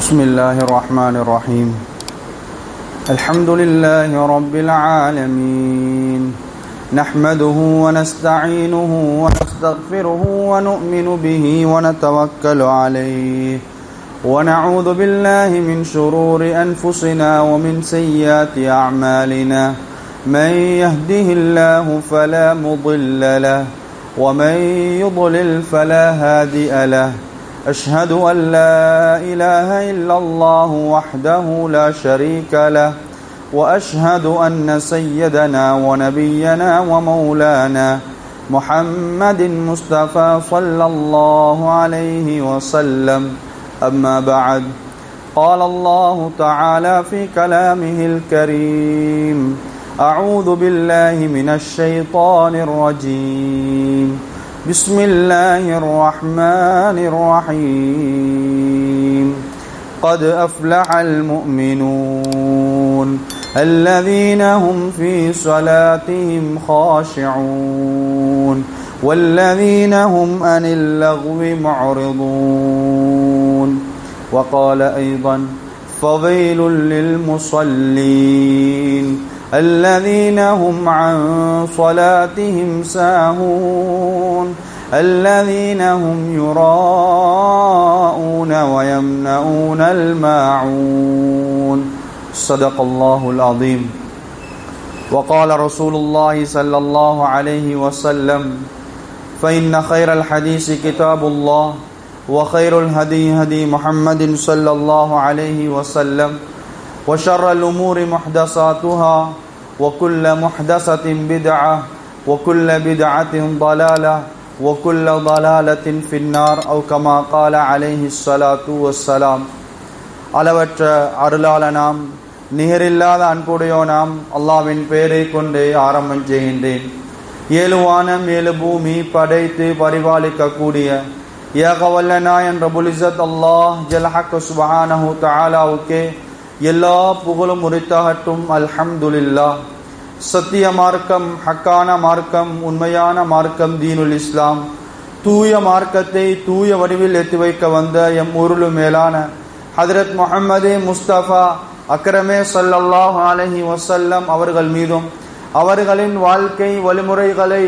بسم الله الرحمن الرحيم الحمد لله رب العالمين نحمده ونستعينه ونستغفره ونؤمن به ونتوكل عليه ونعوذ بالله من شرور أنفسنا ومن سيئات أعمالنا من يهده الله فلا مضل له ومن يضلل فلا هادي له أشهد أن لا إله إلا الله وحده لا شريك له وأشهد أن سيدنا ونبينا ومولانا محمد مصطفى صلى الله عليه وسلم أما بعد قال الله تعالى في كلامه الكريم أعوذ بالله من الشيطان الرجيم بسم الله الرحمن الرحيم قد أفلح المؤمنون الذين هم في صلاتهم خاشعون والذين هم عن اللغو معرضون وقال أيضا فويل للمصلين الذين هم عن صلاتهم ساهون الذين هم يراءون ويمنعون الماعون صدق الله العظيم وقال رسول الله صلى الله عليه وسلم فإن خير الحديث كتاب الله وخير الهدي هدي محمد صلى الله عليه وسلم وشر الأمور محدثاتها وكل محدثة بدعة وكل بدعة ضلالة وكل ضلالة في النار أو كما قال عليه الصلاة والسلام அளவற்ற அருளாளனாம் நிகரில்லாத அன்புடையோனாம் அல்லாஹ்வின் பெயரை கொண்டு ஆரம்பம் செய்கின்றேன். ஏழு வானம் ஏழு பூமி படைத்து பரிபாலிக்கக்கூடிய ஏகவல்ல நாயன் ரப்புல் இஸ்ஸத் அல்லாஹ் ஜல் ஹக் சுப்ஹானஹு தஆலாவுக்கே எல்லா புகழும் உரித்தாகட்டும். அல்ஹம்துலில்லாஹ். சத்திய மார்க்கம், ஹக்கான மார்க்கம், உண்மையான மார்க்கம் தீனுல் இஸ்லாம், தூய மார்க்கத்தை தூய வடிவில் எத்தி வைக்க வந்த எம் ஊருளு மேலான ஹதரத் முஹம்மதே முஸ்தபா அக்ரமே ஸல்லல்லாஹு அலைஹி வஸல்லம் அவர்கள் மீதும் அவர்களின் வாழ்க்கை வழிமுறைகளை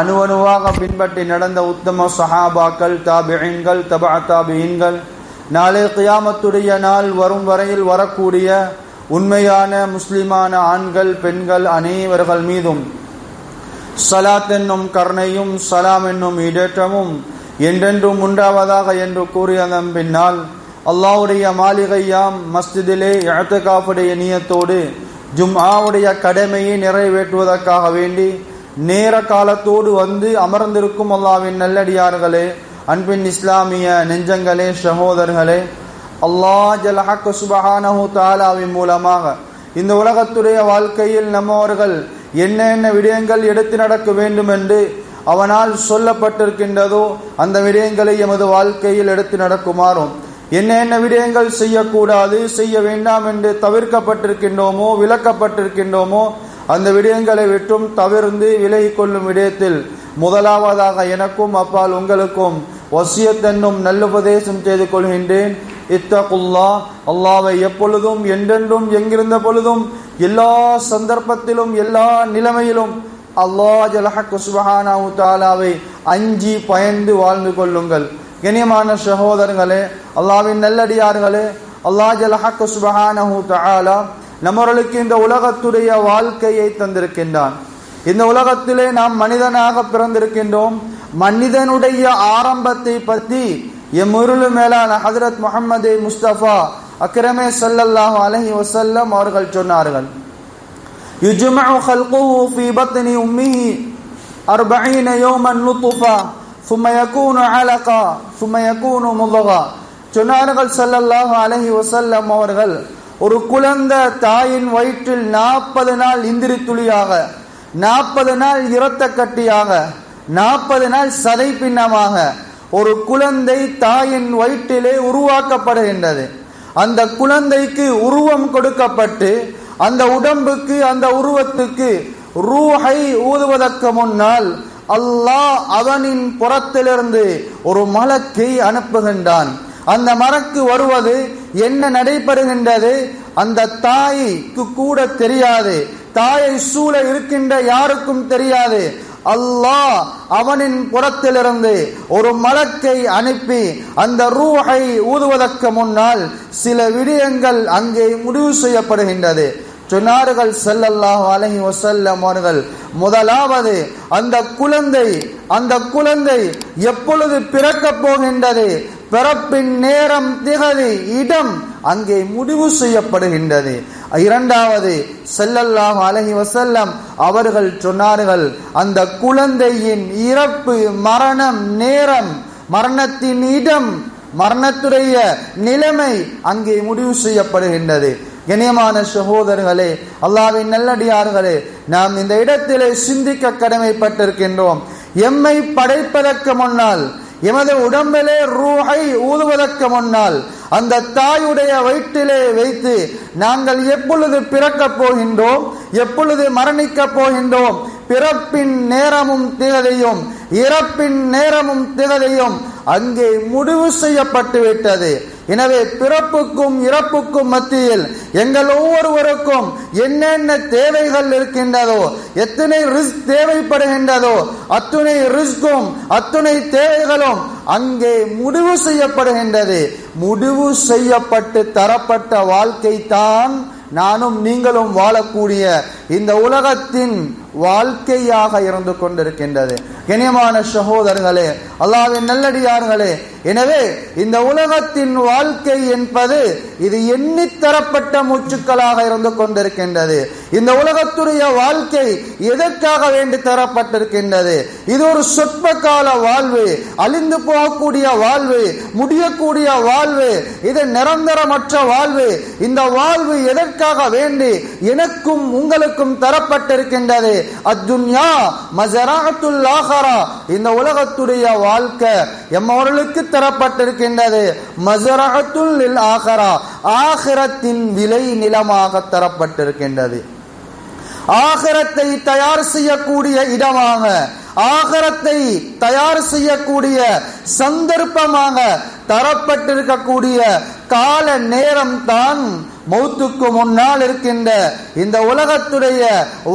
அணுவணுவாக பின்பற்றி நடந்த உத்தம சஹாபாக்கள், தாபிஈன்கள், தபஅ தாபிஈன்கள், நாளை கியாமத்துடைய நாள் வரும் வரையில் வரக்கூடிய உண்மையான முஸ்லிமான ஆண்கள் பெண்கள் அனைவர்கள் மீதும் ஸலாத் என்னும் கருணையும் சலாம் என்னும் ஈடேற்றமும் என்றென்றும் உண்டாவதாக என்று கூறியதன் பின்னால் அல்லாஹ்வுடைய மாளிகையாம் மஸ்ஜிதிலே இஅ்திகாஃபுடைய நியத்தோடு ஜும்ஆவுடைய கடமையை நிறைவேற்றுவதற்காக வேண்டி நேர காலத்தோடு வந்து அமர்ந்திருக்கும் அல்லாஹ்வின் நல்லடியார்களே, அன்பின் இஸ்லாமிய நெஞ்சங்களே, சகோதரர்களே, அல்லாஹ் ஜல் ஹக் சுப்ஹானஹு தஆலாவின் மூலமாக இந்த உலகத்துடைய வாழ்க்கையில் நம்மவர்கள் என்ன விடயங்கள் எடுத்து நடக்க வேண்டும் என்று அவனால் சொல்லப்பட்டிருக்கின்றதோ அந்த விடயங்களை எமது வாழ்க்கையில் எடுத்து நடக்குமாறும், என்ன விடயங்கள் செய்யக்கூடாது செய்ய வேண்டாம் என்று தவிர்க்கப்பட்டிருக்கின்றோமோ விலக்கப்பட்டிருக்கின்றோமோ அந்த விடயங்களை விட்டும் தவிர்ந்து விலகிக் கொள்ளும் விடயத்தில் முதலாவதாக எனக்கும் அப்பால் உங்களுக்கும் வசியத் என்னும் நல்லுபதேசம் செய்து கொள்கின்றேன். இத்தகுல்லாஹ். அல்லாஹ்வை எப்பொழுதும் என்றென்றும் எங்கிருந்த பொழுதும் எல்லா சந்தர்ப்பத்திலும் எல்லா நிலைமையிலும் அல்லாஹ் ஜல் ஹக் சுப்ஹானஹு தஆலாவை அஞ்சி பயந்து வாழ்ந்து கொள்ளுங்கள். கண்ணியமான சகோதரர்களே, அல்லாஹ்வின் நல்லடியார்களே, அல்லாஹ் ஜல் ஹக் சுப்ஹானஹு தஆலா நம்மளுக்கு இந்த உலகத்துடைய வாழ்க்கையை தந்திருக்கின்றான். இந்த உலகத்திலே நாம் மனிதனாக பிறந்திருக்கின்றோம். மனிதனுடைய ஆரம்பத்தை பற்றி எம்முருளு மேலான ஹஜ்ரத் முஹம்மது முஸ்தபா அக்ரமே ஸல்லல்லாஹு அலைஹி வஸல்லம் அவர்கள் சொன்னார்கள், யுஜ்மஉ ஹல்குஹு ஃபீ பத்னி உம்மிஹி 40 யௌமன் நுத்ஃபா ثم يكون علقا ثم يكون مضغا. சொன்னார்கள் ஸல்லல்லாஹு அலைஹி வஸல்லம் அவர்கள், ஒரு குழந்தை தாயின் வயிற்றில் 40 நாள் இந்திரி துளியாக, 40 நாள் இரத்த கட்டியாக, 40 நாள் சதை பின்னமாக ஒரு குழந்தை தாயின் வயிற்றிலே உருவாக்கப்படுகின்றது. அந்த குழந்தைக்கு உருவம் கொடுக்கப்பட்டு அந்த உடம்புக்கு அந்த உருவத்துக்கு ரூஹை ஊதுவதற்கு முன்னால் அல்லாஹ் அவனின் புறத்திலிருந்து ஒரு மலக்கை அனுப்புகின்றான். அந்த மரக்கு வருவது என்ன நடைபெறுகின்றது அந்த தாய்க்கு கூட தெரியாது, தாயை சூழ இருக்கின்ற யாருக்கும் தெரியாது. அல்லாஹ் அவனின் புறத்திலிருந்து ஒரு மலக்கை அனுப்பி அந்த ரூஹை ஊதுவதற்கு முன்னால் சில விடயங்கள் அங்கே முடிவு செய்யப்படுகின்றது. சொன்னார்கள் ஸல்லல்லாஹு அலைஹி வஸல்லம் அவர்கள், முதலாவது அந்த குழந்தை எப்பொழுது பிறக்கப் போகின்றது, பிறப்பின் நேரம், திகதி, இடம் அங்கே முடிவு செய்யப்படுகின்றது. இரண்டாவது ஸல்லல்லாஹு அலைஹி வஸல்லம் அவர்கள் சொன்னார்கள், அந்த குழந்தையின் இறப்பு, மரணம், நேரம், மரணத்தின் இடம், மரணத்துடைய நிலைமை அங்கே முடிவு செய்யப்படுகின்றது. கண்ணியமான சகோதரர்களே, அல்லாஹ்வின் நல்லடியார்களே, நாம் இந்த இடத்திலே சிந்திக்க கடமைப்பட்டிருக்கின்றோம். எம்மை படைப்பதற்கு முன்னால், எமது உடம்பிலே ரூஹை ஊதுவதற்கு முன்னால், அந்த தாயுடைய வயிற்றிலே வைத்து நாங்கள் எப்பொழுது பிறக்கப் போகின்றோம், எப்பொழுது மரணிக்கப் போகின்றோம், பிறப்பின் நேரமும் திகதியும் இறப்பின் நேரமும் திகதியும் அங்கே முடிவு செய்யப்பட்டு விட்டது. எனவே பிறப்புக்கும் இறப்புக்கும் மத்தியில் எங்கள் ஒவ்வொருவருக்கும் என்னென்ன தேவைகள் இருக்கின்றதோ, எத்தனை ரிஸ்க் தேவைப்படுகின்றதோ, அத்துணை ரிஸ்கும் அத்துணை தேவைகளும் அங்கே முடிவு செய்யப்படுகின்றது. முடிவு செய்யப்பட்டு தரப்பட்ட வாழ்க்கை தான் நானும் நீங்களும் வாழக்கூடிய இந்த உலகத்தின் வாழ்க்கையாக இருந்து கொண்டிருக்கின்றது. கண்ணியமான சகோதரர்களே, அல்லாஹ்வின் நல்லடியார்களே, எனவே இந்த உலகத்தின் வாழ்க்கை என்பது இது எண்ணி தரப்பட்ட மூச்சுக்களாக இருந்து கொண்டிருக்கின்றது. இந்த உலகத்துடைய வாழ்க்கை எதற்காக வேண்டி தரப்பட்டிருக்கின்றது? இது ஒரு சொற்ப கால வாழ்வு, அழிந்து போகக்கூடிய வாழ்வு, முடியக்கூடிய வாழ்வு, இது நிரந்தரமற்ற வாழ்வு. இந்த வாழ்வு எதற்காக வேண்டி எனக்கும் உங்களுக்கும் தரப்பட்டிருக்கின்றது? அத்துன்யா மஸரஅத்துல் ஆஹிரா, இந்த உலகத்துடைய வாழ்க்கை எம்மவர்களுக்கு தரப்பட்டிருக்கின்றது. மஸரஅத்துல் லில் ஆஹிரா, ஆகிரத்தின் விளை நிலமாக தரப்பட்டிருக்கின்றது. ஆகிரத்தை தயார் செய்யக்கூடிய இடமாக, ஆகிரத்தை தயார் செய்யக்கூடிய சந்தர்ப்பமாக தரப்பட்டிருக்கக்கூடிய கால நேரம் தான் மௌத்துக்கு முன்னால் இருக்கின்ற இந்த உலகத்துடைய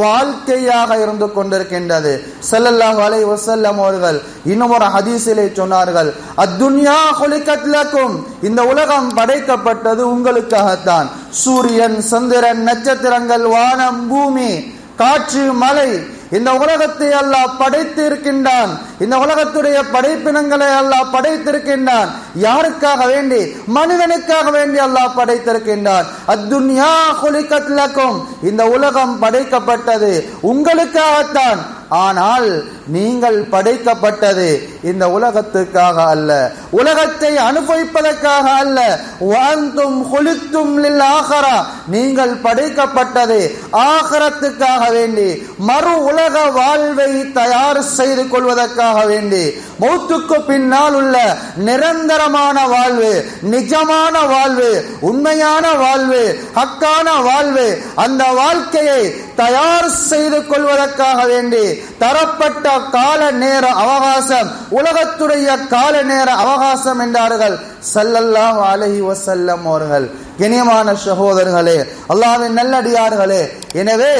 வாழ்க்கையாக இருந்து கொண்டிருக்கின்றது. ஸல்லல்லாஹு அலைஹி வஸல்லம் அவர்கள் இன்னும் ஒரு ஹதீஸிலே சொன்னார்கள், அத்துன்யா குலிகத் லக்கும், இந்த உலகம் படைக்கப்பட்டது உங்களுக்காகத்தான். சூரியன், சந்திரன், நட்சத்திரங்கள், வானம், பூமி, காற்று, மலை, இந்த உலகத்தை அல்லாஹ் படைத்து இருக்கின்றான். இந்த உலகத்துடைய படைப்பினங்களை அல்லாஹ் படைத்திருக்கின்றான். யாருக்காக வேண்டி? மனிதனுக்காக வேண்டி அல்லாஹ் படைத்திருக்கின்றான். அத்துன்யா குலிகத் லக்கும், இந்த உலகம் படைக்கப்பட்டது உங்களுக்காகத்தான். ஆனால் நீங்கள் படைக்கப்பட்டது இந்த உலகத்துக்காக அல்ல, உலகத்தை அனுபவிப்பதற்காக அல்ல. வஅன்தும் குலித்தும் லில் ஆஹிரா, நீங்கள் படைக்கப்பட்டது ஆகிரத்துக்காக வேண்டி, மறு உலக வாழ்வை தயார் செய்து கொள்வதற்காக வேண்டி, மௌத்துக்கு பின்னால் உள்ள நிரந்தரமான வாழ்வு, நிஜமான வாழ்வு, உண்மையான வாழ்வு, ஹக்கான வாழ்வு, அந்த வாழ்க்கையை தயார் செய்து கொள்வதற்காக வேண்டி தரப்பட்ட கால நேர அவகாசம், உலகத்துடைய கால நேர அவகாசம் என்றார்கள் ஸல்லல்லாஹு அலைஹி வஸல்லம் அவர்கள். கண்ணியமான சகோதரர்களே, அல்லாஹ்வின் நல்லடியார்களே, எனவே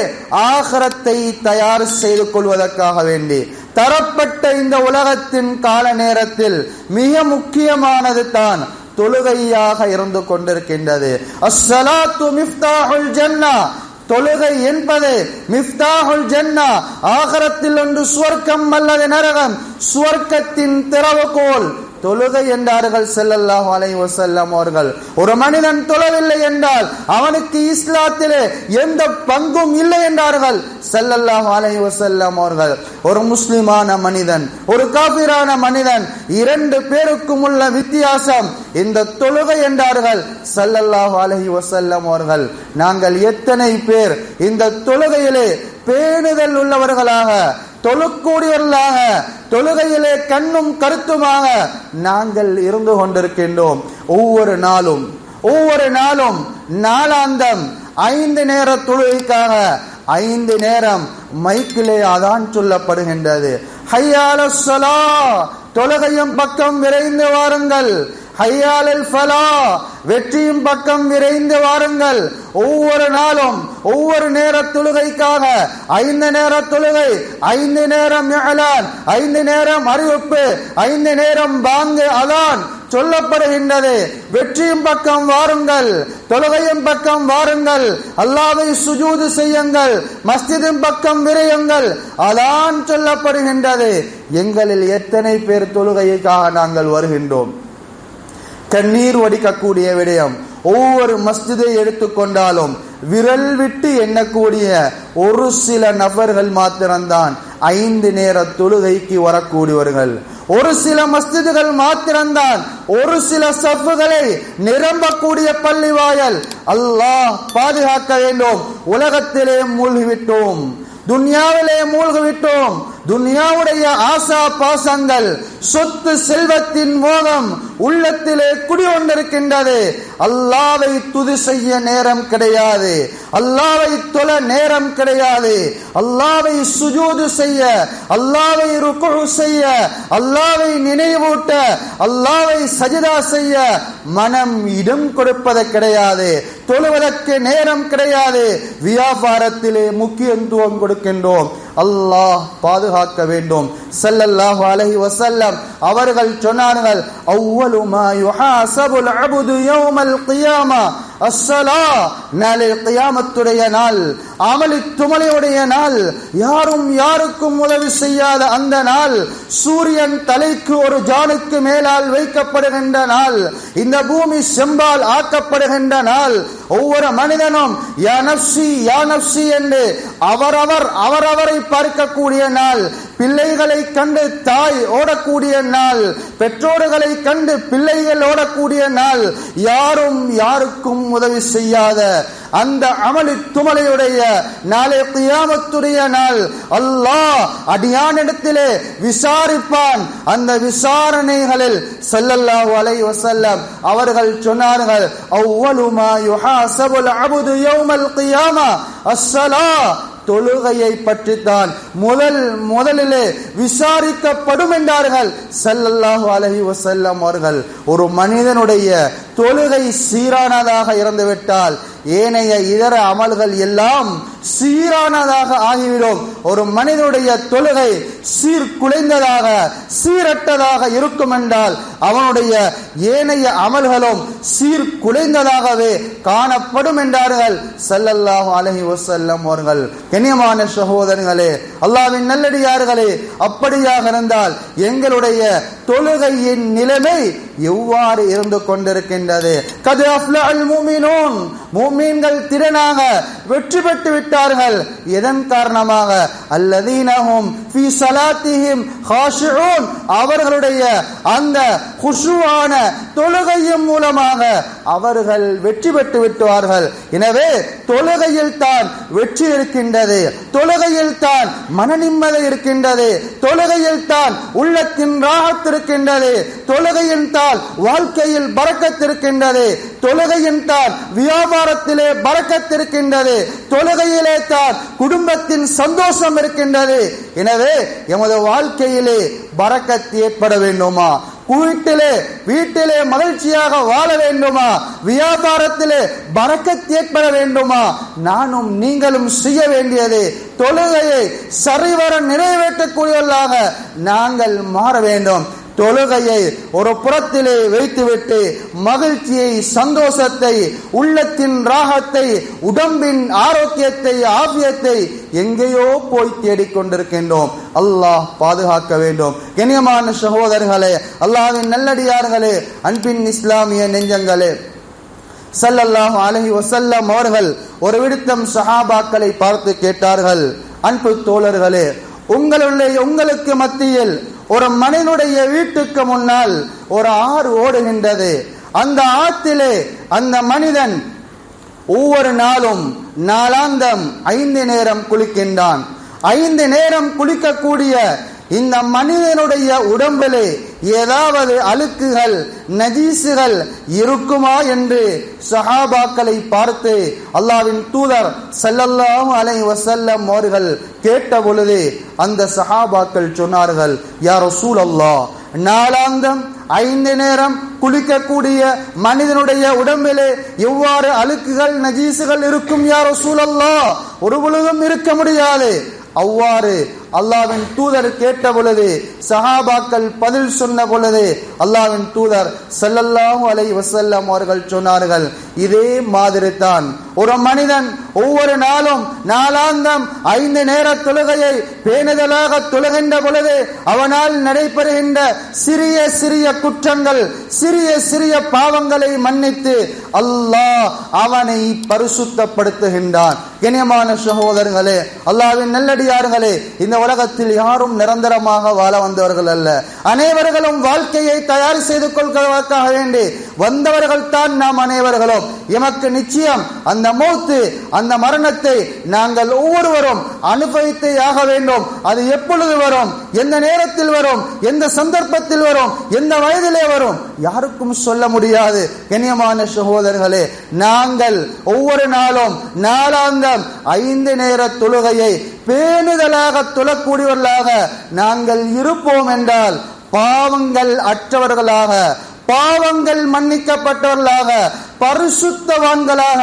ஆகிரத்தை தயார் செய்து கொள்வதற்காக வேண்டி தரப்பட்ட இந்த உலகத்தின் கால நேரத்தில் மிக முக்கியமானது தான் தொழுகையாக இருந்து கொண்டிருக்கின்றது. அஸ்ஸலாத்து மிஃப்தாஹுல் ஜன்னா, தொழுகை என்பது மிஃப்தாஹுல் ஜன்னா, ஆகிரத்தில் ஒன்று சுவர்க்கம் அல்லது நரகம், சுவர்க்கத்தின் திறவுகோல் தொழுகை என்றார்கள் ஸல்லல்லாஹு அலைஹி வஸல்லம் அவர்கள். ஒரு மனிதன் தொழவில்லை என்றால் அவனுக்கு இஸ்லாத்திலே எந்த பங்கும் இல்லை என்றார்கள் ஸல்லல்லாஹு அலைஹி வஸல்லம் அவர்கள். ஒரு முஸ்லிமான மனிதன், ஒரு காபிரான மனிதன், இரண்டு பேருக்கும் உள்ள வித்தியாசம் இந்த தொழுகை என்றார்கள் ஸல்லல்லாஹு அலைஹி வஸல்லம் அவர்கள். நாங்கள் எத்தனை பேர் இந்த தொழுகையிலே பேணுதல் உள்ளவர்களாக, தொழுக்கூடியவர்களாக, தொழுகையிலே கண்ணும் கருத்துமாக நாங்கள் இருந்து கொண்டிருக்கின்றோம். ஒவ்வொரு நாளும் நாளாந்தம் 5 நேர தொழுகைக்காக 5 நேரம் மைக்கிலே அதான் சொல்லப்படுகின்றது. ஹய்யா அலஸ் ஸலா, தொழுகையும் பக்கம் விரைந்து வாருங்கள். ஹய்யாலல் ஃபலா, வெற்றியின் பக்கம் விரைந்து வாருங்கள். ஒவ்வொரு நாளும் ஒவ்வொரு நேர தொழுகைக்காக 5 நேர தொழுகை, 5 நேரம் இஅலான், 5 நேரம் அறிவிப்பு, 5 நேரம் பாங்கு அதான் சொல்லப்படுகின்றது. வெற்றியின் பக்கம் வாருங்கள், தொழுகையின் பக்கம் வாருங்கள், அல்லாஹ்வை சுஜூது செய்யுங்கள், மஸ்ஜிதின் பக்கம் விரையுங்கள், அதான் சொல்லப்படுகின்றது. எங்களில் எத்தனை பேர் தொழுகைக்காக நாங்கள் வருகின்றோம்? கண்ணீர் வடிக்கக்கூடிய விடயம். ஒவ்வொரு மஸ்ஜிதை எடுத்துக்கொண்டாலும் விரல் விட்டு எண்ணக்கூடிய ஒரு சில நபர்கள் மாத்திரம்தான் 5 நேர தொழுகைக்கு வரக்கூடியவர்கள். ஒரு சில மஸ்ஜிதுகள் மாத்திரம்தான் ஒரு சில சஃப்புகளை நிரம்பக்கூடிய பள்ளி வாயல். அல்லாஹ் பாதுகாக்க வேண்டும். உலகத்திலே மூழ்கிவிட்டோம், துன்யாவிலே மூழ்கிவிட்டோம். துன்யாவுடைய ஆசா பாசங்கள், சொத்து செல்வத்தின் மோகம் உள்ளத்திலே குடிகொண்டிருக்கின்றது. அல்லாஹ்வை துதி செய்ய நேரம் கிடையாது, அல்லாஹ்வை தொழ நேரம் கிடையாது, அல்லாஹ்வை சுஜூது செய்ய, அல்லாஹ்வை ருக்குஉ செய்ய, அல்லாஹ்வை நினைவூட்ட, அல்லாஹ்வை சஜிதா செய்ய மனம் இடம் கொடுப்பது கிடையாது. தொழுவதற்கு நேரம் கிடையாது. வியாபாரத்திலே முக்கியத்துவம் கொடுக்கின்றோம். அல்லாஹ் பாதுகாக்க வேண்டும். ஸல்லல்லாஹு அலைஹி வஸல்லம் அவர்கள் சொன்னார்கள், அவ்வலு மா யுஹாஸபுல் அப்து யௌமல் கியாமா அஸ்ஸலா. நாளை கியாமத்துடைய நாள், அமளி துமளையுடைய நாள், யாரும் யாருக்கும் உதவி செய்யாத அந்த நாள், சூரியன் தலைக்கு ஒரு ஜானுக்கு மேலால் வைக்கப்படுகின்ற நாள், இந்த பூமி செம்பால் ஆக்கப்படுகின்ற நாள், ஒவ்வொரு மனிதனும் யா நஃப்ஸி யா நஃப்ஸி என்று அவரவரை பார்க்கக்கூடிய நாள், பிள்ளைகளை கண்டு தாய் ஓடக்கூடிய நாள், பெற்றோர்களை கண்டு பிள்ளைகள் ஓடக்கூடிய நாள், யாரும் யாருக்கும் உதவி செய்யாத அந்த அமளி துமளையுடைய நாளை கியாமத்துடைய நாள். அல்லாஹ் அடியானிடத்திலே விசாரிப்பான். அந்த விசாரணைகளில் ஸல்லல்லாஹு அலைஹி வஸல்லம் அவர்கள் சொன்னார்கள், அவ்வலு மா யுஹாஸபுல் அப்து யௌமல் கியாமா அஸ்ஸலா. தொழுகையை பற்றித்தான் முதலிலே விசாரிக்கப்படும் என்றார்கள் ஸல்லல்லாஹு அலைஹி வஸல்லம் அவர்கள். ஒரு மனிதனுடைய தொழுகை சீரானதாக இருந்துவிட்டால் ஏனைய இதர அமல்கள் எல்லாம் சீரானதாக ஆகிவிடும். ஒரு மனிதனுடைய தொழுகை சீர்குலைந்ததாக சீரற்றதாக இருக்கும் என்றால் அவனுடைய ஏனைய அமல்களும் சீர்குலைந்ததாகவே காணப்படும் என்றார்கள் ஸல்லல்லாஹு அலைஹி வஸல்லம் அவர்கள். கண்ணியமான சகோதரர்களே, அல்லாஹ்வின் நல்லடியார்களே, அப்படியாக இருந்தால் எங்களுடைய தொழுகையின் நிலைமை எவ்வாறு இருந்து கொண்டிருக்கின்றது? கத் அஃப்லஹல் முஃமினூன், முஃமின்கள் திறனாக வெற்றி பெற்று விட்டார்கள். எதன் காரணமாக? அல்லதீனஹும் ஃபீ ஸலாத்திஹிம் காஷிஊன், அவர்களுடைய அந்த குஷுவான தொழுகையின் மூலமாக அவர்கள் வெற்றி பெற்று விட்டார்கள். எனவே தொழுகையில் தான் வெற்றி இருக்கின்றது, தொழுகையில் தான் மன நிம்மதி இருக்கின்றது, தொழுகையில் தான் உள்ளத்தின் ராஹத் இருக்கின்றது, தொழுகையின் தான் வாழ்க்கையில் பரக்கத் இருக்கின்றது, தொழுகையின் தான் வியாபாரத்திலே பரக்கத் இருக்கின்றது, தொழுகையிலே தான் குடும்பத்தின் சந்தோஷம் இருக்கின்றது. எனவே எமது வாழ்க்கையிலே பரக்கத் ஏற்பட வேண்டுமா? வீட்டிலே மகிழ்ச்சியாக வாழ வேண்டுமா? வியாபாரத்திலே பரக்கத் ஏற்பட வேண்டுமா? நானும் நீங்களும் செய்ய வேண்டியது தொழுகையை சரிவர நிறைவேற்றக்கூடியவர்களாக நாங்கள் மாற வேண்டும். தொழுகையை ஒரு புறத்திலே வைத்துவிட்டு மகிழ்ச்சியை, சந்தோஷத்தை, உள்ளத்தின் ராகத்தை, உடம்பின் ஆரோக்கியத்தை, ஆபியத்தை எங்கேயோ போய் தேடிக்கொண்டிருக்கின்றோம். அல்லாஹ் பாதுகாக்க வேண்டும். கண்ணியமான சகோதரர்களே, அல்லாஹ்வின் நல்லடியார்களே, அன்பின் இஸ்லாமிய நெஞ்சங்களே, ஸல்லல்லாஹு அலைஹி வஸல்லம் அவர்கள் ஒரு விடுத்தம் சஹாபாக்களை பார்த்து கேட்டார்கள், அன்பு தோழர்களே, உங்களுக்கு மத்தியில் ஒரு மனிதனுடைய வீட்டுக்கு முன்னால் ஒரு ஆறு ஓடுகின்றது. அந்த ஆற்றிலே அந்த மனிதன் ஒவ்வொரு நாளும் நாளாந்தம் 5 நேரம் குளிக்கின்றான். 5 நேரம் குளிக்கக்கூடிய இந்த மனிதனுடைய உடம்பிலே ஏதாவது அழுக்குகள், நஜீசுகள் இருக்குமா என்று சஹாபாக்களை பார்த்து அல்லாஹ்வின் தூதர் ஸல்லல்லாஹு அலைஹி வஸல்லம் அவர்கள் கேட்ட பொழுது அந்த சஹாபாக்கள் சொன்னார்கள், யா ரசூலல்லாஹ், நாளாந்தம் 5 நேரம் குளிக்கக்கூடிய மனிதனுடைய உடம்பிலே எவ்வாறு அழுக்குகள் நஜீசுகள் இருக்கும் யா ரசூலல்லாஹ்? ஒரு பொழுதும் இருக்க முடியாது. அவ்வாறு அல்லாஹ்வின் தூதர் கேட்ட பொழுது, சஹாபாக்கள் பதில் சொன்ன பொழுது, அல்லாஹ்வின் தூதர் ஸல்லல்லாஹு அலைஹி வஸல்லம் அவர்கள் சொன்னார்கள், இதே மாதிரி தான் ஒரு மனிதன் ஒவ்வொரு நாளும் நாளாந்தம் 5 நேர தொழுகையை பேணுதலாக தொழுகின்ற பொழுது அவனால் நடைபெறுகின்ற சிறிய சிறிய குற்றங்கள், சிறிய சிறிய பாவங்களை மன்னித்து அல்லாஹ் அவனை பரிசுத்தப்படுத்துகின்றான். கண்ணியமான சகோதரர்களே, அல்லாஹ்வின் நல்லடியார்களே, இந்த உலகத்தில் யாரும் நிரந்தரமாக வாழ வந்தவர்கள் அல்ல. அனைவர்களும் வாழ்க்கையை தயார் செய்து கொள்வதற்காக வேண்டி வந்தவர்கள் தான் நாம் அனைவர்களும். எமக்கு நிச்சயம் அந்த மௌத்து, அந்த மரணத்தை நாங்கள் ஒவ்வொருவரும் அனுபவித்தே ஆக வேண்டும். அது எப்பொழுது வரும், எந்த நேரத்தில் வரும், எந்த சந்தர்ப்பத்தில் வரும், எந்த வயதிலே வரும், யாருக்கும் சொல்ல முடியாது. கண்ணியமான சகோதரர்களே, நாங்கள் ஒவ்வொரு நாளும் நாளாந்தம் 5 நேர தொழுகையை பேணுதலாக தொழக்கூடியவர்களாக நாங்கள் இருப்போம் என்றால் பாவங்கள் அற்றவர்களாக, பாவங்கள் மன்னிக்கப்பட்டவர்களாக, பரிசுத்தவான்களாக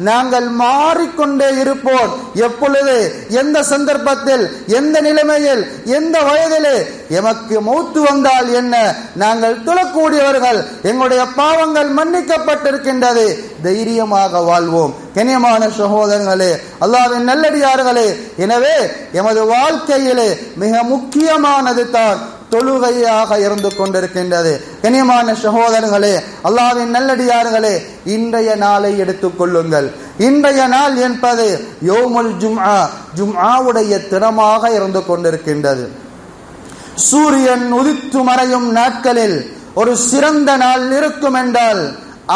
நாங்கள் மாறிக்கொண்டே இருப்போம். எப்பொழுது, எந்த சந்தர்ப்பத்தில், எந்த நிலைமையில், எந்த வயதிலே எமக்கு மௌத்து வந்தால் என்ன, நாங்கள் தொழக்கூடியவர்கள், எங்களுடைய பாவங்கள் மன்னிக்கப்பட்டிருக்கின்றது, தைரியமாக வாழ்வோம். கண்ணியமான சகோதரர்களே, அல்லாஹ்வின் நல்லடியார்களே, எனவே எமது வாழ்க்கையிலே மிக முக்கியமானது தான் தொழுகையாக இருந்து கொண்டிருக்கின்றது. கண்ணியமான சகோதரர்களே, அல்லாஹ்வின் நல்லடியார்களே, இன்றைய நாளை எடுத்துக் கொள்ளுங்கள். இன்றைய நாள் என்பது யௌமுல் ஜும்ஆ, ஜும்ஆவுடைய தினமாக இருந்து கொண்டிருக்கின்றது. சூரியன் உதித்து மறையும் நாட்களில் ஒரு சிறந்த நாள் இருக்கும் என்றால்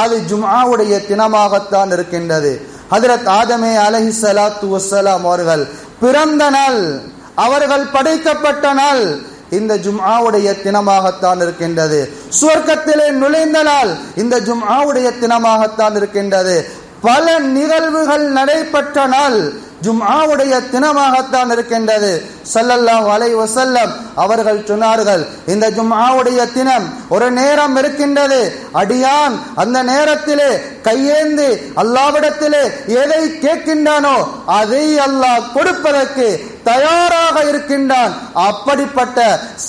அது ஜும்ஆவுடைய தினமாகத்தான் இருக்கின்றது. ஹஜ்ரத் ஆதமே அலைஹிஸ்ஸலாத்து வஸ்ஸலாம் அவர்கள் பிறந்த நாள், அவர்கள் படைக்கப்பட்ட நாள் இந்த ஜும்ஆவுடைய தினமாகத்தான் இருக்கின்றது. சுவர்க்கத்திலே நுழைந்த நாள் இந்த ஜும்ஆவுடைய தினமாகத்தான் இருக்கின்றது. பல நிகழ்வுகள் நடைபெற்ற நாள் ஜும்ஆவுடைய தினமாகத்தான் இருக்கின்றது. ஸல்லல்லாஹு அலைஹி வஸல்லம் அவர்கள் சொன்னார்கள், இந்த ஜும்ஆவுடைய தினம் ஒரு நேரம் இருக்கின்றது, அடியான் அந்த நேரத்திலே கையேந்தி அல்லாஹ்விடத்திலே எதை கேட்கின்றானோ அதை அல்லாஹ் கொடுப்பதற்கு தயாராக இருக்கின்றான். அப்படிப்பட்ட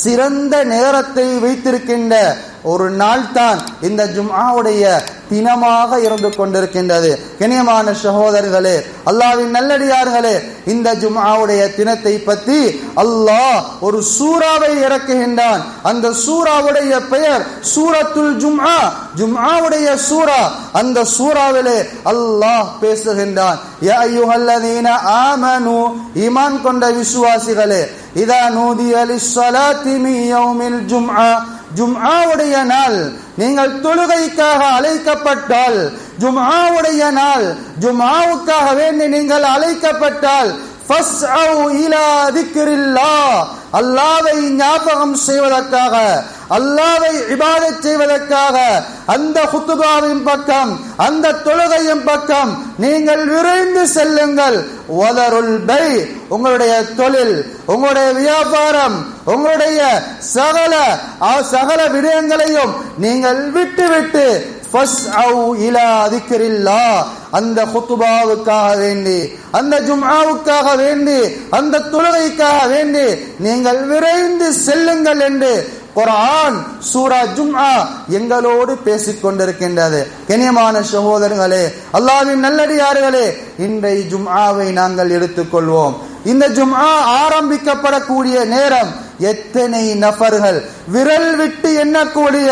சிறந்த நேரத்தை வைத்திருக்கின்ற ஒரு நாள் தான் இந்த ஜும்ஆவுடைய தினமாக இருந்து கொண்டிருக்கின்றது. கண்ணியமான சகோதரர்களே, அல்லாஹ்வின் நல்லடியார்களே, இந்த ஜும்ஆவுடைய தினத்தை பற்றி அல்லாஹ் ஒரு சூராவை இறக்குகின்றான். அந்த சூராவுடைய பெயர் சூரத்துல் ஜும்ஆ, ஜும்ஆவுடைய சூரா. அந்த சூராவிலே அல்லாஹ் பேசுகின்றான், யா அய்யுஹல்லதீன ஆமனு, ஈமான் கொண்ட விசுவாசிகளே, இதா நூதிய லிஸ்ஸலாத்தி மின் யௌமில் ஜும்ஆ, ஜும்ஆவுடைய நாள் நீங்கள் தொழுகைக்காக அழைக்கப்பட்டால், ஜும்ஆவுடைய நாள் ஜும்ஆவுக்காக வேண்டி நீங்கள் அழைக்கப்பட்டால், ஃபஸ்அவு இலா திக்ரில்லாஹ், அல்லாஹ்வை ஞாபகம் செய்வதற்காக, அல்லாஹ்வை இபாதத் செய்வதற்காக அந்த குத்துபாவின் பக்கம், அந்த தொழுகையின் பக்கம் நீங்கள் விரைந்து செல்லுங்கள். வதருல் பை, உங்களுடைய தொழில், உங்களுடைய வியாபாரம், உங்களுடைய சகல விடயங்களையும் நீங்கள் விட்டுவிட்டு ஃபஸ்அவு இலா திக்ரில்லாஹ், அந்த குத்துபாவுக்காக வேண்டி, அந்த ஜும்ஆவுக்காக வேண்டி, அந்த தொழுகைக்காக வேண்டி நீங்கள் விரைந்து செல்லுங்கள் என்று குர்ஆன் சூரா ஜும்ஆ எங்களோடு பேசிக் கொண்டிருக்கின்றது. கண்ணியமான சகோதரர்களே, அல்லாஹ்வின் நல்லடியார்களே, இன்றைய ஜும்ஆவை நாங்கள் எடுத்துக்கொள்வோம். இந்த ஜும்ஆ ஆரம்பிக்கப்படக்கூடிய நேரம் எத்தனை நபர்கள், விரல் விட்டு எண்ணக்கூடிய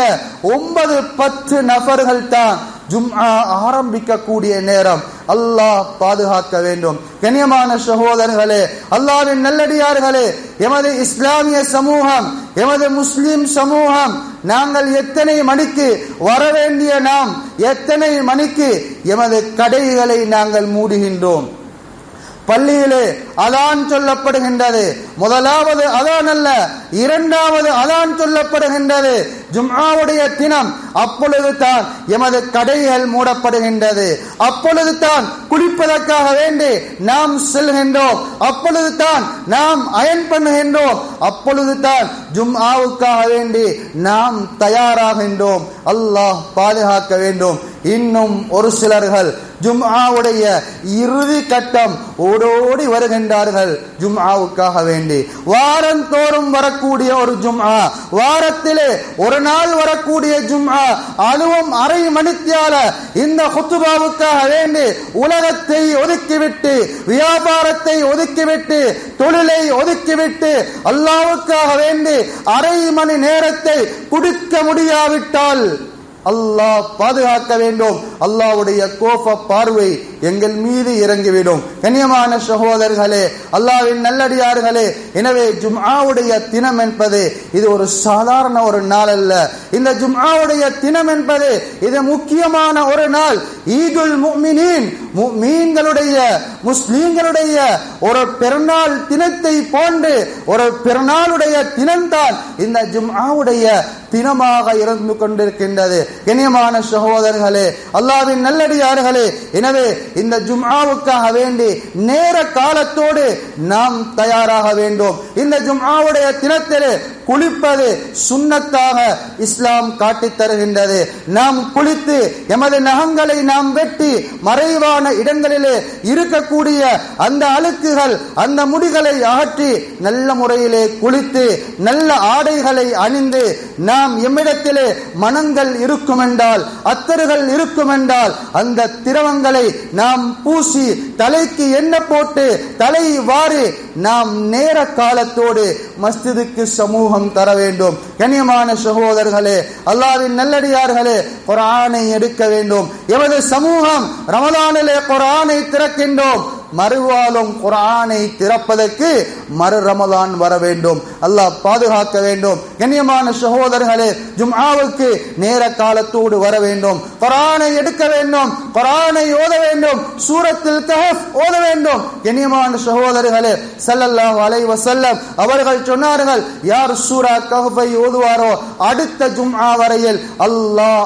9-10 நபர்கள் தான் ஜும்ஆ ஆரம்பிக்கக்கூடிய நேரம். அல்லாஹ் பாதுகாக்க வேண்டும். கண்ணியமான சகோதரர்களே, அல்லாஹ்வின் நல்லடியார்களே, எமது இஸ்லாமிய சமூகம், எமது முஸ்லிம் சமூகம், நாங்கள் எத்தனை மணிக்கு வர வேண்டிய நாம் எத்தனை மணிக்கு எமது கடைகளை நாங்கள் மூடுகின்றோம். பள்ளியிலே அதான் சொல்லப்படுகின்றது. முதலாவது அதான் அல்ல, இரண்டாவது அதான் சொல்லப்படுகின்றது ஜும்ஆவுடைய தினம். அப்பொழுது தான் எமது கடைகள் மூடப்படுகின்றது. அப்பொழுது தான் குளிப்பதற்காக வேண்டி நாம் செல்கின்றோம். அப்பொழுது தான் நாம் அயன் பண்ணுகின்றோம். அப்பொழுது தான் ஜும்ஆவுக்காக வேண்டி நாம் தயாராகின்றோம். அல்லாஹ் பாதுகாக்க வேண்டும். இன்னும் ஒரு சிலர்கள் ஜும்ஆவுடைய இறுதி கட்டம் ஓடோடி வருகின்றார்கள் ஜும்ஆவுக்காக வேண்டி. வாரந்தோறும் வரக்கூடிய ஒரு ஜும்ஆ, வாரத்திலே ஒரு நாள் வரக்கூடிய ஜும்ஆ, அதுவும் அரை மணித்தியால இந்த குத்துபாவுக்காக வேண்டி உலகத்தை ஒதுக்கிவிட்டு, வியாபாரத்தை ஒதுக்கிவிட்டு, தொழிலை ஒதுக்கிவிட்டு அல்லாஹ்வுக்காக வேண்டி அரை மணி நேரத்தை கொடுக்க முடியாவிட்டால் அல்லாஹ் பாதுகாக்க வேண்டும். அல்லாஹ்வுடைய கோப பார்வை எங்கள் மீது இறங்கிவிடும். கண்ணியமான சகோதரர்களே, அல்லாஹ்வின் நல்லடியார்களே, எனவே ஜும்ஆவுடைய தினம் என்பது இது ஒரு சாதாரண ஒரு நாள் அல்ல. இந்த ஜும்ஆவுடைய தினம் என்பது இது முக்கியமான ஒரு நாள். ஈதுல் முஃமினீன், முஃமின்களுடைய முஸ்லிம்களுடைய ஒரு பெருநாள் தினத்தை போன்று ஒரு பெருநாளுடைய தினம்தான் இந்த ஜும்ஆவுடைய தினமாக இருந்து கொண்டிருக்கின்றது. கண்ணியமான சகோதரர்களே, அல்லாஹ்வின் நல்லடியார்களே, எனவே இந்த ஜும்ஆவுக்காக வேண்டி நேர காலத்தோடு நாம் தயாராக வேண்டும். இந்த ஜும்ஆவுடைய தினத்திலே குளிப்பது சுன்னத்தாக இஸ்லாம் காட்டித் தருகின்றது. நாம் குளித்து எமது நகங்களை நாம் வெட்டி மறைவான இடங்களிலே இருக்கக்கூடிய அந்த அழுக்குகள், அந்த முடிகளை அகற்றி நல்ல முறையிலே குளித்து நல்ல ஆடைகளை அணிந்து நாம் எம்மிடத்திலே மனங்கள் இருக்கும் என்றால், அத்தர்கள் இருக்கும் என்றால், அந்த திரவங்களை நாம் பூசி தலைக்கு எண்ணெய் போட்டு தலை வாரி நாம் நேர காலத்தோடு மஸ்ஜிதுக்கு சமூகம் தர வேண்டும். கண்ணியமான சகோதரர்களே, அல்லாஹ்வின் நல்லடியார்களே, குர்ஆனை எடுக்க வேண்டும். எமது சமூகம் ரமலானிலே குர்ஆனை திறக்கின்றோம். மறுவாலும் குர்ஆனை திறப்பதற்கு மறு ரமலான் வர வேண்டும். அல்லாஹ் பாதுகாக்க வேண்டும். கண்ணியமான சகோதரர்களே, ஜும்ஆவுக்கு நேர காலத்தோடு வர வேண்டும். குர்ஆனை எடுக்க வேண்டும். குர்ஆனை ஓத வேண்டும். சூரத்துல் கஹஃப் ஓத வேண்டும். கண்ணியமான சகோதரர்களே, ஸல்லல்லாஹு அலைஹி வஸல்லம் அவர்கள் சொன்னார்கள், யார் சூரா கஹஃபை ஓதுவாரோ அடுத்த ஜும்ஆ வரையில் அல்லாஹ்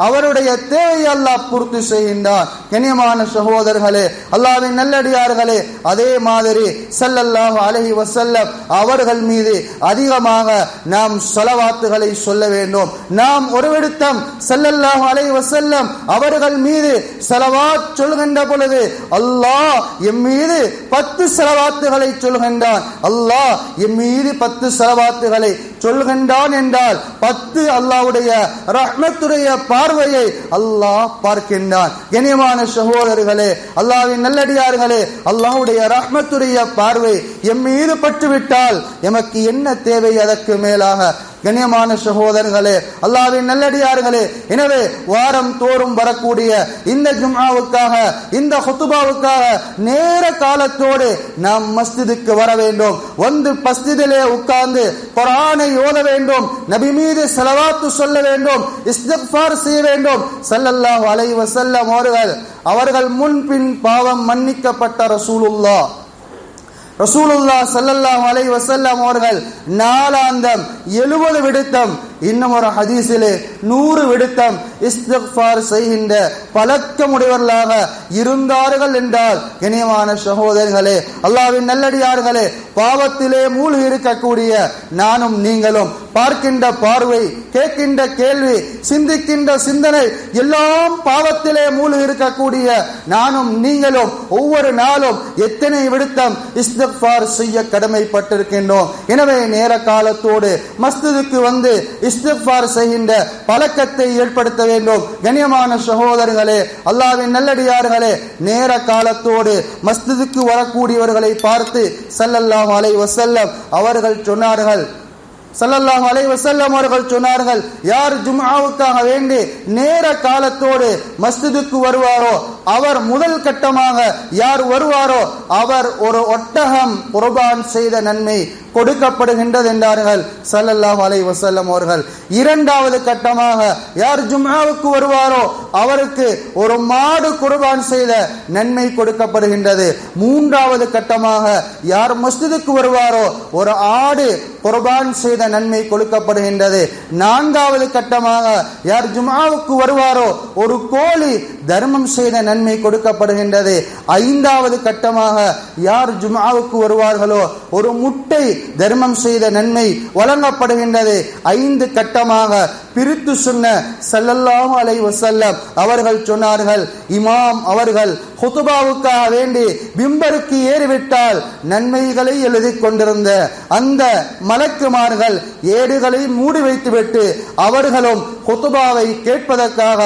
அவருடைய தேவையை அல்லாஹ் பூர்த்தி செய்கின்றான். கண்ணியமான சகோதரர்களே, அல்லாஹ்வின் நல்லடியார்களே, அதே மாதிரி ஸல்லல்லாஹு அலைஹி வஸல்லம் அவர்கள் மீது அதிகமாக நாம் ஸலவாத்துகளை சொல்ல வேண்டும். நாம் ஒரு விடுத்தம் ஸல்லல்லாஹு அலைஹி வஸல்லம் அவர்கள் மீது ஸலவாத் சொல்கின்ற பொழுது அல்லாஹ் எம் மீது 10 ஸலவாத்துகளை சொல்கின்றான். அல்லாஹ் எம் மீது 10 ஸலவாத்துகளை சொல்கின்றான் என்றால் 10 அல்லாஹ்வுடைய ரஹ்மத்துடைய பார்வையை அல்லாஹ் பார்க்கின்றான். கண்ணியமான சகோதரர்களே, அல்லாஹ்வின் நல்லடியார்களே, அல்லாஹ்வுடைய ரஹ்மத்துடைய பார்வை எம் மீது பட்டுவிட்டால் எமக்கு என்ன தேவை அதற்கு மேலாக? கண்ணியமான சகோதரர்களே, அல்லாஹ்வின் நல்லடியார்களே, எனவே வாரம் தோறும் வரக்கூடிய இந்த ஜும்ஆவுக்காக, இந்த குத்துபாவுக்காக நேர காலத்தோடு நாம் மஸ்ஜிதுக்கு வர வேண்டும். வந்து மஸ்ஜிதிலே உட்கார்ந்து குர்ஆனை ஓத வேண்டும். நபி மீது ஸலவாத்து சொல்ல வேண்டும். இஸ்திக்ஃபார் செய்ய வேண்டும். ஸல்லல்லாஹு அலைஹி வஸல்லம் அவர்கள் முன்பின் பாவம் மன்னிக்கப்பட்ட ரசூலுல்லாஹ் ஸல்லல்லாஹு அலைஹி வஸல்லம் அவர்கள் நாளாந்தம் 70 விடுத்தம், இன்னும் ஒரு ஹதீஸிலே 100 விடுத்தம் இஸ்திக்ஃபார் செய்கின்ற பழக்கமுடையவர்களாக இருந்தார்கள் என்றால், கண்ணியமான சகோதரர்களே, அல்லாஹ்வின் நல்லடியார்களே, பாவத்திலே மூழ்கி இருக்கக்கூடிய நானும் நீங்களும் பார்க்கின்ற பார்வை, கேட்கின்ற கேள்வி, சிந்திக்கின்ற சிந்தனை எல்லாம் பாவத்திலே மூழ்கி இருக்கக்கூடிய நானும் நீங்களும் ஒவ்வொரு நாளும் எத்தனை விடுத்தம் இஸ்திக்ஃபார் செய்ய கடமைப்பட்டிருக்கின்றோம். எனவே நேர காலத்தோடு மஸ்ஜிதுக்கு வந்து இஸ்திக்ஃபார் செய்கின்ற பழக்கத்தை ஏற்படுத்த வேண்டும். கண்ணியமான சகோதரர்களே, அல்லாஹ்வின் நல்லடியார்களே, நேர காலத்தோடு மஸ்ஜிதுக்கு வரக்கூடியவர்களை பார்த்து ஸல்லல்லாஹு அலைஹி வஸல்லம் அவர்கள் சொன்னார்கள், ஸல்லல்லாஹு அலைஹி வஸல்லம் அவர்கள் சொன்னார்கள், யார் ஜும்ஆவுக்காக வேண்டி நேர காலத்தோடு மஸ்ஜிதுக்கு வருவாரோ அவர் முதல் கட்டமாக யார் வருவாரோ அவர் ஒரு ஒட்டகம் குர்பான் செய்த நன்மை, கொடுக்கப்படுகின்றது என்றார்கள் ஸல்லல்லாஹு அலைஹி வஸல்லம் அவர்கள். இரண்டாவது கட்டமாக யார் ஜும்ஆவுக்கு வருவாரோ அவருக்கு ஒரு மாடு குர்பான் செய்த நன்மை கொடுக்கப்படுகின்றது. மூன்றாவது கட்டமாக யார் மஸ்ஜிதுக்கு வருவாரோ ஒரு ஆடு குர்பான் செய்த நன்மை கொடுக்கப்படுகின்றது. நான்காவது கட்டமாக யார் ஜும்ஆவுக்கு வருவாரோ ஒரு கோழி தர்மம் செய்த நன்மை கொடுக்கப்படுகின்றது. ஐந்தாவது கட்டமாக யார் ஜும்ஆவுக்கு வருவார்களோ ஒரு முட்டை தர்மம் செய்த நன்மை வழங்கப்படுகின்றது. 5 கட்டமாக பிரித்து சொன்ன ஸல்லல்லாஹு அலைஹி வஸல்லம் அவர்கள் சொன்னார்கள், இமாம் அவர்கள் ஹுதுபாவுக்காக வேண்டி மிம்பருக்கு ஏறிவிட்டால் நன்மைகளை எழுதி கொண்டிருந்த அந்த மலக்குமார்கள் ஏடுகளை மூடி வைத்துவிட்டு அவர்களும் ஹுதுபாவை கேட்பதற்காக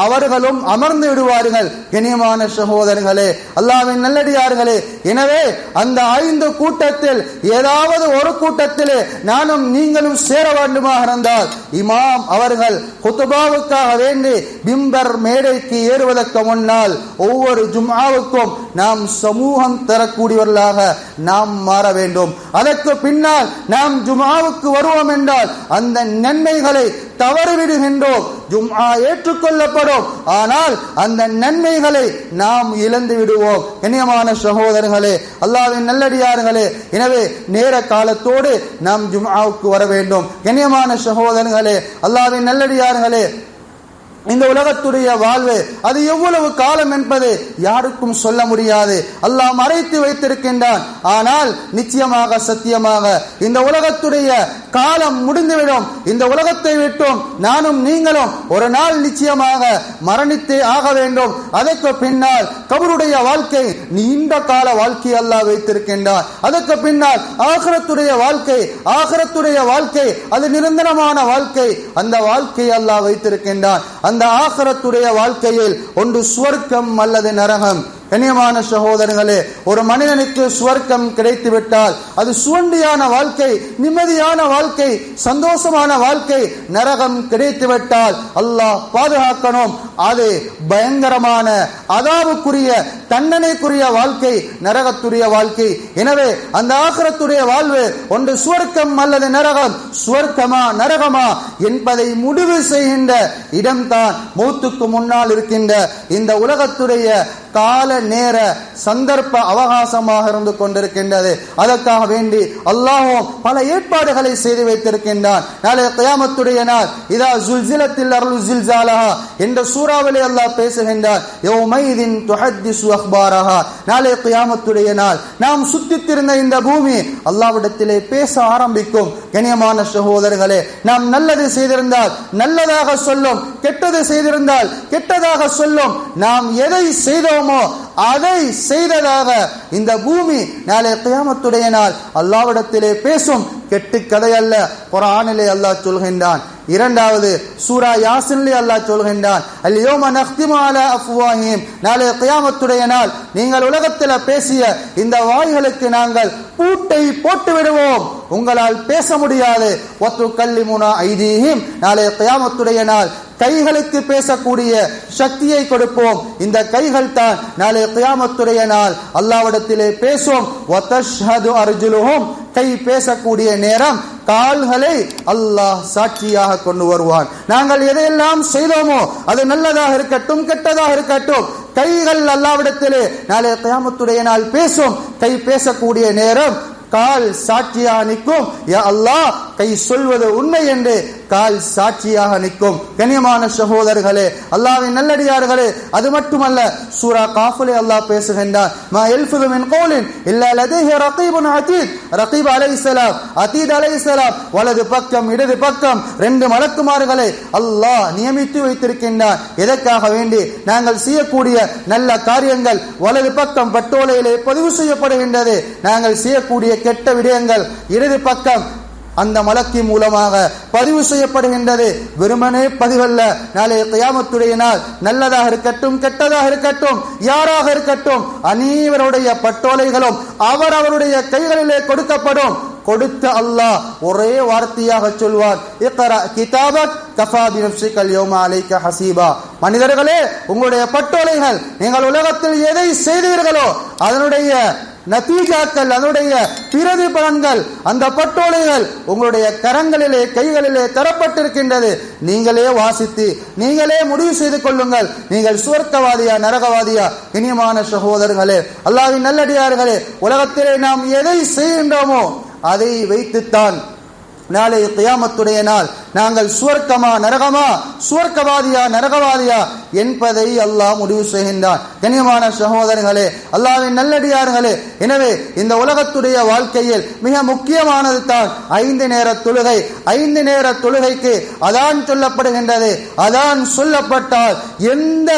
அவர்களும் அமர்ந்து விடுவார்கள். கண்ணியமான சகோதரர்களே, அல்லாஹ்வின் நல்லடியார்களே, எனவே அந்த 5 கூட்டத்தில் ஏதாவது ஒரு கூட்டத்திலே நானும் நீங்களும் சேர வேண்டுமாக இருந்தால் இமாம் அவர்கள் ஹுதுபாவுக்காக வேண்டி மிம்பர் மேடைக்கு ஏறுவதற்கு முன்னால் ஒவ்வொரு ஜும்ஆவுக்கும் நாம் சமூகம் தரக்கூடியவர்களாக நாம் மாற வேண்டும். அதற்கு பின்னால் நாம் ஜும்ஆவுக்கு வருவோம் என்றால் அந்த நன்மைகளை தவறிவிடுகின்றோம். ஜும்ஆ ஏற்றுக்கொள்ளப்படும், ஆனால் அந்த நன்மைகளை நாம் இழந்து விடுவோம். கண்ணியமான சகோதரர்களே, அல்லாஹ்வின் நல்லடியார்களே, எனவே நேர காலத்தோடு நாம் ஜும்ஆவுக்கு வர வேண்டும். கண்ணியமான சகோதரர்களே, அல்லாஹ்வின் நல்லடியார்களே, இந்த உலகத்துடைய வாழ்வு அது எவ்வளவு காலம் என்பது யாருக்கும் சொல்ல முடியாது. அல்லாஹ் மறைத்து வைத்திருக்கின்றான். ஆனால் நிச்சயமாக சத்தியமாக இந்த உலகத்துடைய காலம் முடிந்துவிடும். இந்த உலகத்தை விட்டும் நானும் நீங்களும் ஒரு நாள் நிச்சயமாக மரணித்தே ஆக வேண்டும். அதற்கு பின்னால் கபருடைய வாழ்க்கை நீண்ட கால வாழ்க்கை அல்லாஹ் வைத்திருக்கின்றான். அதற்கு பின்னால் ஆகிரத்துடைய வாழ்க்கை அது நிரந்தரமான வாழ்க்கை. அந்த வாழ்க்கையை அல்லாஹ் வைத்திருக்கின்றான். அந்த ஆகிரத்துடைய வாழ்க்கையில் ஒன்று சுவர்க்கம் அல்லது நரகம். கண்ணியமான சகோதரர்களே, ஒரு மனிதனுக்கு சுவர்க்கம் கிடைத்து விட்டால் அது சுவண்டியான வாழ்க்கை, நிம்மதியான வாழ்க்கை, சந்தோஷமான வாழ்க்கை. நரகம் கிடைத்து விட்டால் அல்லாஹ் பாதுகாக்கணும், அது பயங்கரமான அதாவுக்குரிய தண்டனைக்குரிய வாழ்க்கை, நரகத்துடைய வாழ்க்கை. எனவே அந்த ஆகிரத்துடைய வாழ்வு ஒன்று சுவர்க்கம் அல்லது நரகம், சுவர்க்கமா நரகமா என்பதை முடிவு செய்கின்ற இடம்தான் மௌத்துக்கு முன்னால் இருக்கின்ற இந்த உலகத்துடைய கால நேர சந்தர்ப்ப அவகாசமாக இருந்து கொண்டிருக்கின்றது. அதற்காக வேண்டி அல்லாஹ்வும் பல ஏற்பாடுகளை செய்து வைத்திருக்கின்றான். நாளை கியாமத்துடைய நாள் இதா ஜுல்சிலத்தில் அர்லு ஜில்சாலஹா என்ற சூறாவிலே அல்லாஹ் பேசுகின்றான். யௌமைதின் துஹத்திசு அக்பாரஹா, நாளை கியாமத்துடைய நாள் நாம் சுத்தித்திருந்த இந்த பூமி அல்லாஹ்விடத்திலே பேச ஆரம்பிக்கும். கண்ணியமான சகோதரர்களே, நாம் நல்லது செய்திருந்தால் நல்லதாக சொல்லும், கெட்டது செய்திருந்தால் கெட்டதாக சொல்லும். நாம் எதை செய்தோமோ அதை செய்ததாக இந்த பூமி நாளை கியாமத்துடைய நாள் அல்லாஹ்விடத்திலே பேசும். கெட்டு கதை அல்ல, குர்ஆனிலே அல்லாஹ் சொல்கின்றான். இரண்டாவது சூரா யாசினிலே அல்லாஹ் சொல்கின்றான், அல்யௌம நக்திமு அலா அஃப்வாஹிம், நாளை கியாமத்துடைய நாள் நீங்கள் உலகத்தில் பேசிய இந்த வாய்களுக்கு நாங்கள் பூட்டை போட்டு விடுவோம், உங்களால் பேச முடியாது. வத்துகல்லிமுனா ஐதீஹிம், நாளை கியாமத்துடைய நாள் கைகளுக்கு பேசக்கூடிய சக்தியை கொடுப்போம். இந்த கைகள் தான் நாளை கியாமத்துடைய நாள் அல்லாஹ்விடத்திலே பேசும். வதஷ்ஹது அர்ஜுலுஹும், கை பேசக்கூடிய நேரம் கால்களை அல்லாஹ் சாட்சியாக கொண்டு வருவான். நாங்கள் எதையெல்லாம் செய்தோமோ அது நல்லதாக இருக்கட்டும் கெட்டதாக இருக்கட்டும், கைகள் அல்லாஹ்விடத்திலே நாளை கியாமத்துடைய நாள் பேசும். கை பேசக்கூடிய நேரம் கால் சாட்சியாக நிற்கும். யா அல்லாஹ், கை சொல்வது உண்மை என்று கால் சாட்சியாக நிற்கும். கண்ணியமான சகோதரர்களே, அல்லாஹ்வின் நல்லடியார்களே, அது மட்டுமல்ல, சூரா காஃபிலே அல்லாஹ் பேசுகின்றான், மா யல்ஃபிது மின் கௌலின் இல்லா லதைஹி ரகீபுன் அதீத். ரகீப் அலைஹிஸ்ஸலாம், அதீத் அலைஹிஸ்ஸலாம், வலது பக்கம் இடது பக்கம் 2 மலக்குமார்களை அல்லாஹ் நியமித்து வைத்திருக்கின்றான். எதற்காக வேண்டி? நாங்கள் செய்யக்கூடிய நல்ல காரியங்கள் வலது பக்கம் பட்டோலையிலே பதிவு செய்யப்படுகின்றது. நாங்கள் செய்யக்கூடிய கெட்ட விடயங்கள் இடது பக்கம் அந்த மலக்கி மூலமாக பதிவு செய்யப்படுகின்றது. வெறுமனே பதிவல்ல, நாளை கியாமத்துடைய நாள் நல்லதாக இருக்கட்டும் கெட்டதாக இருக்கட்டும் யாராக இருக்கட்டும் அனைவருடைய பட்டோலைகளும் அவரவருடைய கைகளிலே கொடுக்கப்படும். கொடுத்த அல்லாஹ் ஒரே வார்த்தையாக சொல்வான், இக்ரா கிதாபக் கஃபா பினஃப்ஸிகல் யௌம அலைக ஹஸீபா. மனிதர்களே, உங்களுடைய பட்டோலைகள் நீங்கள் உலகத்தில் எதை செய்தீர்களோ அதனுடைய நதீஜாக்கள், அதனுடைய பிரதிபலன்கள், அந்த பட்டோலைகள் உங்களுடைய கரங்களிலே கைகளிலே தரப்பட்டிருக்கின்றது. நீங்களே வாசித்து நீங்களே முடிவு செய்து கொள்ளுங்கள், நீங்கள் சுவர்க்கவாதியா நரகவாதியா. இனியமான சகோதரர்களே, அல்லாஹ்வின் நல்லடியார்களே, உலகத்திலே நாம் எதை செய்கின்றோமோ அதை வைத்துத்தான் நாளை கியாமத்துடைய நாள் நாங்கள் சுவர்க்கமா நரகமா, சுவர்க்கவாதியா நரகவாதியா என்பதை அல்லாஹ் முடிவு செய்கின்றான். கண்ணியமான சகோதரர்களே, அல்லாஹ்வின் நல்லடியார்களே, எனவே இந்த உலகத்துடைய வாழ்க்கையில் மிக முக்கியமானது தான் 5 நேர தொழுகை. 5 நேர தொழுகைக்கு அதான் சொல்லப்படுகின்றது. அதான் சொல்லப்பட்டால் எந்த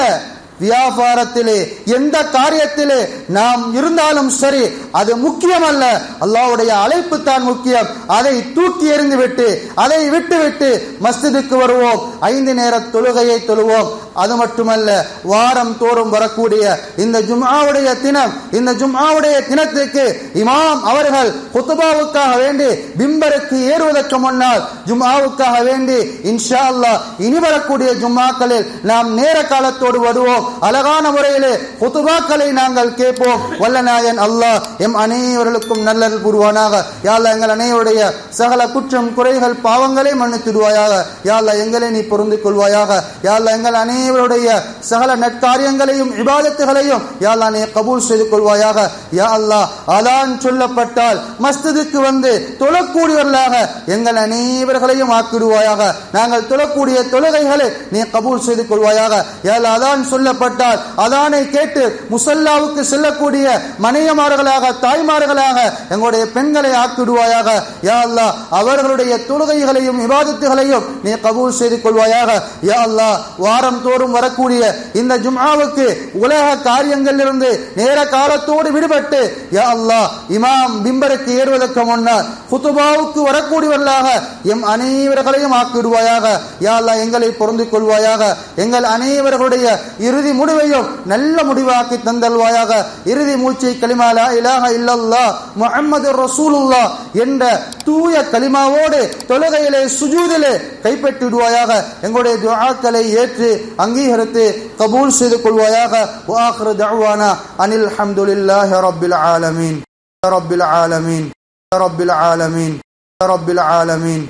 வியாபாரத்திலே எந்த காரியத்திலே நாம் இருந்தாலும் சரி, அது முக்கியம் அல்ல, அல்லாஹ்வுடைய அழைப்பு தான் முக்கியம். அதை தூக்கி எறிந்துவிட்டு அதை விட்டுவிட்டு மஸ்ஜிதுக்கு வருவோம், 5 நேர தொழுகையை தொழுவோம். அது மட்டுமல்ல, வாரம் தோறும் வரக்கூடிய இந்த ஜும்ஆவுடைய தினம், இந்த ஜும்ஆவுடைய தினத்திற்கு இமாம் அவர்கள் குத்பாவுக்காக வேண்டி பிம்பருக்கு ஏறுவதற்கு முன்னால் ஜும்ஆவுக்காக வேண்டி இன்ஷா அல்லாஹ் இனி வரக்கூடிய ஜும்ஆக்களில் நாம் நேர காலத்தோடு வருவோம். அழகான முறையிலே குத்பாக்களை நாங்கள் கேட்போம். வல்லநாயன் அல்லாஹ் எம் அனைவர்களுக்கும் நல்லல் புரிவானாக. யா அல்லாஹ் எங்கள் அனைவருடைய சகல குற்றம் குறைகள் பாவங்களை மன்னித்திடுவாயாக. யா அல்லாஹ் எங்களை நீ பொருந்து கொள்வாயாக. யா அல்லாஹ் எங்கள் அனைவருடைய சகல நற்காரியங்களையும் இபாதத்துகளையும் யா அல்லாஹ் நீ கபூல் செய்து கொள்வாயாக. யா அல்லாஹ் அதான் சொல்லப்பட்டால் மஸ்ஜிதுக்கு வந்து தொழக்கூடியவர்களாக எங்கள் அனைவர்களையும் ஆக்கிடுவாயாக. நாங்கள் தொழக்கூடிய தொழுகைகளை நீ கபூல் செய்து கொள்வாயாக. யா அல்லாஹ் அதான் சொல்லப்பட்டால் அதானை கேட்டு முசல்லாவுக்கு செல்லக்கூடிய மனையமார்களாக தாய்மார்களாக எங்களுடைய பெண்களை ஆக்கிடுவாயாக. யா அல்லாஹ் அவர்களுடைய தொழுகைகளையும் இபாதத்துகளையும் நீ கபூல் செய்து கொள்வாயாக. யா அல்லாஹ் வாரம் தோறும் வரக்கூடிய இந்த ஜும்ஆவுக்கு உலக காரியங்களிலிருந்து நேர காலத்தோடு விடுபட்டு யா அல்லாஹ் இமாம் பிம்பருக்கு ஏறுவதற்கு முன்னால் குத்பாவுக்கு வரக்கூடியவர்களாக எம் அனைவர்களையும் ஆக்கிடுவாயாக. யா அல்லாஹ் எங்களை பொருந்து கொள்வாயாக. எங்கள் அனைவர்களுடைய இறுதி முடிவையும் நல்ல முடிவாக்கி தந்தல்வாயாக. இறுதி மூச்சை கலிமா லா இலாஹ இல்லல்லாஹ் முஹம்மதுர் ரசூலுல்லாஹ் என்ற தூய கலிமாவோடு தொழுகையிலே சுஜூதிலே கைப்பற்றிடுவாயாக. எங்களுடைய துஆக்களை ஏற்று அங்கீகரித்து கபூல் செய்து கொள்வாயாக. வஆகிரு தஅவானா அனில் ஹம்துலில்லாஹி ரப்பில் ஆலமீன் ரப்பில் ஆலமீன் ரப்பில் ஆலமீன் ரப்பில் ஆலமீன்.